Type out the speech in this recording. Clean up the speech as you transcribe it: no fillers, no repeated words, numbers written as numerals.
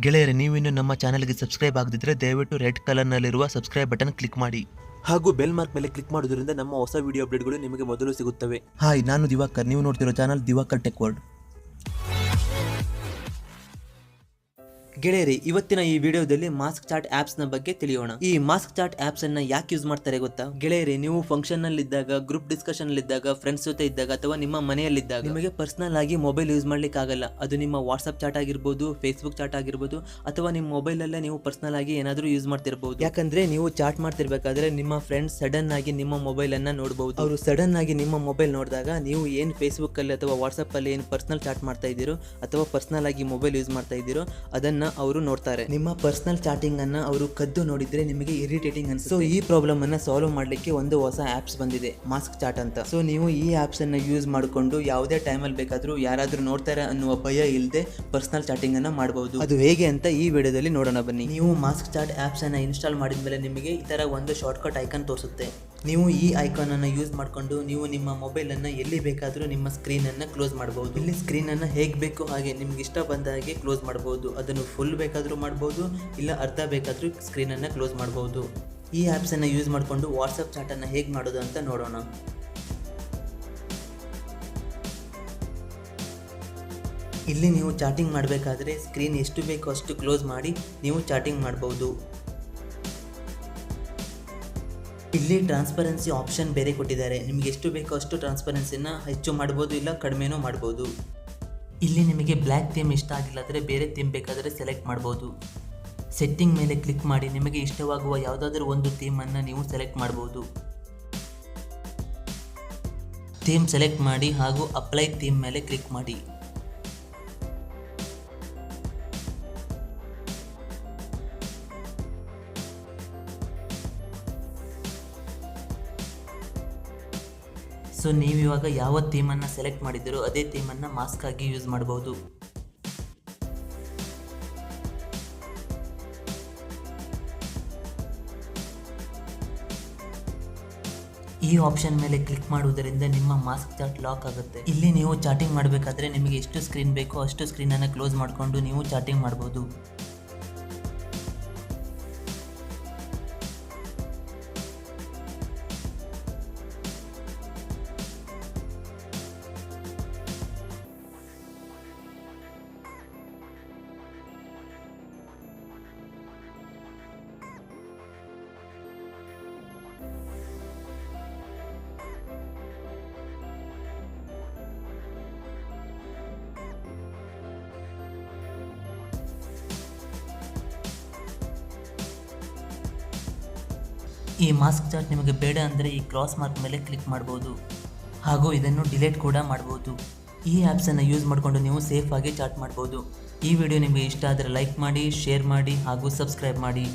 ಗೆಳೆಯರೆ, ನೀವಿನ್ನು ನಮ್ಮ ಚಾನೆಲ್ಗೆ ಸಬ್ಸ್ಕ್ರೈಬ್ ಆಗದಿದ್ದರೆ ದಯವಿಟ್ಟು ರೆಡ್ ಕಲರ್ನಲ್ಲಿರುವ ಸಬ್ಸ್ಕ್ರೈಬ್ ಬಟನ್ ಕ್ಲಿಕ್ ಮಾಡಿ ಹಾಗೂ ಬೆಲ್ ಮಾರ್ಕ್ ಮೇಲೆ ಕ್ಲಿಕ್ ಮಾಡೋದ್ರಿಂದ ನಮ್ಮ ಹೊಸ ವಿಡಿಯೋ ಅಪ್ಡೇಟ್ಗಳು ನಿಮಗೆ ಮೊದಲು ಸಿಗುತ್ತವೆ. ಹಾಯ್, ನಾನು ದಿವಾಕರ್. ನೀವು ನೋಡ್ತಿರೋ ಚಾನಲ್ ದಿವಾಕರ್ ಟೆಕ್ ವರ್ಲ್ಡ್. ಗೆಳೆಯರಿ, ಇವತ್ತಿನ ಈ ವಿಡಿಯೋದಲ್ಲಿ ಮಾಸ್ಕ್ ಚಾಟ್ ಆಪ್ಸ್ ನ ಬಗ್ಗೆ ತಿಳಿಯೋಣ. ಈ ಮಾಸ್ಕ್ ಚಾಟ್ ಆಪ್ಸ್ ಅನ್ನ ಯಾಕೆ ಯೂಸ್ ಮಾಡ್ತಾರೆ ಗೊತ್ತಾ ಗೆಳೆಯರಿ? ನೀವು ಫಂಕ್ಷನ್ ನಲ್ಲಿ ಇದ್ದಾಗ, ಗ್ರೂಪ್ ಡಿಸ್ಕಷನ್ ಇದ್ದಾಗ, ಫ್ರೆಂಡ್ಸ್ ಜೊತೆ ಇದ್ದಾಗ ಅಥವಾ ನಿಮ್ಮ ಮನೆಯಲ್ಲಿದ್ದಾಗ ನಿಮಗೆ ಪರ್ಸನಲ್ ಆಗಿ ಮೊಬೈಲ್ ಯೂಸ್ ಮಾಡ್ಲಿಕ್ಕೆ ಆಗಲ್ಲ. ಅದು ನಿಮ್ಮ ವಾಟ್ಸ್ಆಪ್ ಚಾಟ್ ಆಗಿರ್ಬೋದು, ಫೇಸ್ಬುಕ್ ಚಾಟ್ ಆಗಿರ್ಬೋದು, ಅಥವಾ ನಿಮ್ಮ ಮೊಬೈಲ್ ಅಲ್ಲೇ ನೀವು ಪರ್ಸನಲ್ ಆಗಿ ಏನಾದ್ರೂ ಯೂಸ್ ಮಾಡ್ತಿರ್ಬಹುದು. ಯಾಕಂದ್ರೆ ನೀವು ಚಾಟ್ ಮಾಡ್ತಿರ್ಬೇಕಾದ್ರೆ ನಿಮ್ಮ ಫ್ರೆಂಡ್ಸ್ ಸಡನ್ ಆಗಿ ನಿಮ್ಮ ಮೊಬೈಲ್ ಅನ್ನ ನೋಡಬಹುದು. ಅವರು ಸಡನ್ ಆಗಿ ನಿಮ್ಮ ಮೊಬೈಲ್ ನೋಡಿದಾಗ ನೀವು ಏನ್ ಫೇಸ್ಬುಕ್ ಅಲ್ಲಿ ಅಥವಾ ವಾಟ್ಸ್ಆಪ್ ಅಲ್ಲಿ ಏನ್ ಪರ್ಸನಲ್ ಚಾಟ್ ಮಾಡ್ತಾ ಇದ್ದೀರೋ ಅಥವಾ ಪರ್ಸನಲ್ ಆಗಿ ಮೊಬೈಲ್ ಯೂಸ್ ಮಾಡ್ತಾ ಇದ್ದೀರೋ ಅದನ್ನ ಅವರು ನೋಡ್ತಾರೆ. ನಿಮ್ಮ ಪರ್ಸನಲ್ ಚಾಟಿಂಗ್ ಅನ್ನ ಅವರು ಕದ್ದು ನೋಡಿದ್ರೆ ನಿಮಗೆ ಇರಿಟೇಟಿಂಗ್ ಅನ್ಸುತ್ತೆ. ಸೊ ಈ ಪ್ರಾಬ್ಲಮ್ ಅನ್ನ ಸಾಲ್ವ್ ಮಾಡ್ಲಿಕ್ಕೆ ಒಂದು ಹೊಸ ಆಪ್ಸ್ ಬಂದಿದೆ, ಮಾಸ್ಕ್ ಚಾಟ್ ಅಂತ. ಸೊ ನೀವು ಈ ಆಪ್ಸ್ ಅನ್ನ ಯೂಸ್ ಮಾಡಿಕೊಂಡು ಯಾವುದೇ ಟೈಮಲ್ಲಿ ಬೇಕಾದ್ರೂ ಯಾರಾದ್ರೂ ನೋಡ್ತಾರೆ ಅನ್ನುವ ಭಯ ಇಲ್ಲದೆ ಪರ್ಸನಲ್ ಚಾಟಿಂಗ್ ಅನ್ನ ಮಾಡಬಹುದು. ಅದು ಹೇಗೆ ಅಂತ ಈ ವಿಡಿಯೋದಲ್ಲಿ ನೋಡೋಣ ಬನ್ನಿ. ನೀವು ಮಾಸ್ಕ್ ಚಾಟ್ ಆಪ್ಸ್ ಅನ್ನ ಇನ್ಸ್ಟಾಲ್ ಮಾಡಿದ್ಮೇಲೆ ನಿಮಗೆ ಈ ತರ ಒಂದು ಶಾರ್ಟ್ಕಟ್ ಐಕಾನ್ ತೋರಿಸುತ್ತೆ. ನೀವು ಈ ಐಕಾನ್ ಅನ್ನು ಯೂಸ್ ಮಾಡಿಕೊಂಡು ನೀವು ನಿಮ್ಮ ಮೊಬೈಲ್ ಅನ್ನ ಎಲ್ಲಿ ಬೇಕಾದರೂ ನಿಮ್ಮ ಸ್ಕ್ರೀನ್ ಅನ್ನ ಕ್ಲೋಸ್ ಮಾಡಬಹುದು. ಇಲ್ಲಿ ಸ್ಕ್ರೀನ್ ಅನ್ನ ಹೇಗೆ ಬೇಕು ಹಾಗೆ ನಿಮ್ಗೆ ಇಷ್ಟ ಬಂದ ಹಾಗೆ ಕ್ಲೋಸ್ ಮಾಡಬಹುದು. ಅದನ್ನು ಫುಲ್ ಬೇಕಾದರೂ ಮಾಡಬಹುದು, ಇಲ್ಲ ಅರ್ಧ ಬೇಕಾದರೂ ಸ್ಕ್ರೀನ್ ಅನ್ನ ಕ್ಲೋಸ್ ಮಾಡಬಹುದು. ಈ ಆಪ್ಸ್ ಅನ್ನ ಯೂಸ್ ಮಾಡಿಕೊಂಡು ವಾಟ್ಸ್ಆಪ್ ಚಾಟ್ ಅನ್ನ ಹೇಗೆ ಮಾಡೋದು ಅಂತ ನೋಡೋಣ. ಇಲ್ಲಿ ನೀವು ಚಾಟಿಂಗ್ ಮಾಡಬೇಕಾದ್ರೆ ಸ್ಕ್ರೀನ್ ಎಷ್ಟು ಬೇಕೋ ಅಷ್ಟು ಕ್ಲೋಸ್ ಮಾಡಿ ನೀವು ಚಾಟಿಂಗ್ ಮಾಡಬಹುದು. ಇಲ್ಲಿ ಟ್ರಾನ್ಸ್ಪರೆನ್ಸಿ ಆಪ್ಷನ್ ಬೇರೆ ಕೊಟ್ಟಿದ್ದಾರೆ. ನಿಮಗೆ ಎಷ್ಟು ಬೇಕೋ ಅಷ್ಟು ಟ್ರಾನ್ಸ್ಪರೆನ್ಸಿನ ಹೆಚ್ಚು ಮಾಡ್ಬೋದು, ಇಲ್ಲ ಕಡಿಮೆನೂ ಮಾಡ್ಬೋದು. ಇಲ್ಲಿ ನಿಮಗೆ ಬ್ಲ್ಯಾಕ್ ಥೀಮ್ ಇಷ್ಟ ಆಗಿಲ್ಲ ಅಂದರೆ ಬೇರೆ ಥೀಮ್ ಬೇಕಾದರೆ ಸೆಲೆಕ್ಟ್ ಮಾಡ್ಬೋದು. ಸೆಟ್ಟಿಂಗ್ ಮೇಲೆ ಕ್ಲಿಕ್ ಮಾಡಿ ನಿಮಗೆ ಇಷ್ಟವಾಗುವ ಯಾವುದಾದ್ರೂ ಒಂದು ಥೀಮನ್ನು ನೀವು ಸೆಲೆಕ್ಟ್ ಮಾಡ್ಬೋದು. ಥೀಮ್ ಸೆಲೆಕ್ಟ್ ಮಾಡಿ ಹಾಗೂ ಅಪ್ಲೈ ಥೀಮ್ ಮೇಲೆ ಕ್ಲಿಕ್ ಮಾಡಿ. ಸೊ ನೀವು ಇವಾಗ ಯಾವ ಥೀಮನ್ನು ಸೆಲೆಕ್ಟ್ ಮಾಡಿದ್ದೀರೋ ಅದೇ ಥೀಮನ್ನು ಮಾಸ್ಕ್ ಆಗಿ ಯೂಸ್ ಮಾಡಬಹುದು. ಈ ಆಪ್ಷನ್ ಮೇಲೆ ಕ್ಲಿಕ್ ಮಾಡುವುದರಿಂದ ನಿಮ್ಮ ಮಾಸ್ಕ್ ಚಾಟ್ ಲಾಕ್ ಆಗುತ್ತೆ. ಇಲ್ಲಿ ನೀವು ಚಾಟಿಂಗ್ ಮಾಡಬೇಕಾದ್ರೆ ನಿಮಗೆ ಎಷ್ಟು ಸ್ಕ್ರೀನ್ ಬೇಕೋ ಅಷ್ಟು ಸ್ಕ್ರೀನನ್ನು ಕ್ಲೋಸ್ ಮಾಡಿಕೊಂಡು ನೀವು ಚಾಟಿಂಗ್ ಮಾಡಬಹುದು. ಈ ಮಾಸ್ಕ್ ಚಾಟ್ ನಿಮಗೆ ಬೇಡ ಅಂದರೆ ಈ ಕ್ರಾಸ್ ಮಾರ್ಕ್ ಮೇಲೆ ಕ್ಲಿಕ್ ಮಾಡ್ಬೋದು ಹಾಗೂ ಇದನ್ನು ಡಿಲೀಟ್ ಕೂಡ ಮಾಡ್ಬೋದು. ಈ ಆ್ಯಪ್ಸನ್ನು ಯೂಸ್ ಮಾಡಿಕೊಂಡು ನೀವು ಸೇಫ್ ಆಗಿ ಚಾಟ್ ಮಾಡ್ಬೋದು. ಈ ವಿಡಿಯೋ ನಿಮಗೆ ಇಷ್ಟ ಆದರೆ ಲೈಕ್ ಮಾಡಿ, ಶೇರ್ ಮಾಡಿ ಹಾಗೂ ಸಬ್ಸ್ಕ್ರೈಬ್ ಮಾಡಿ.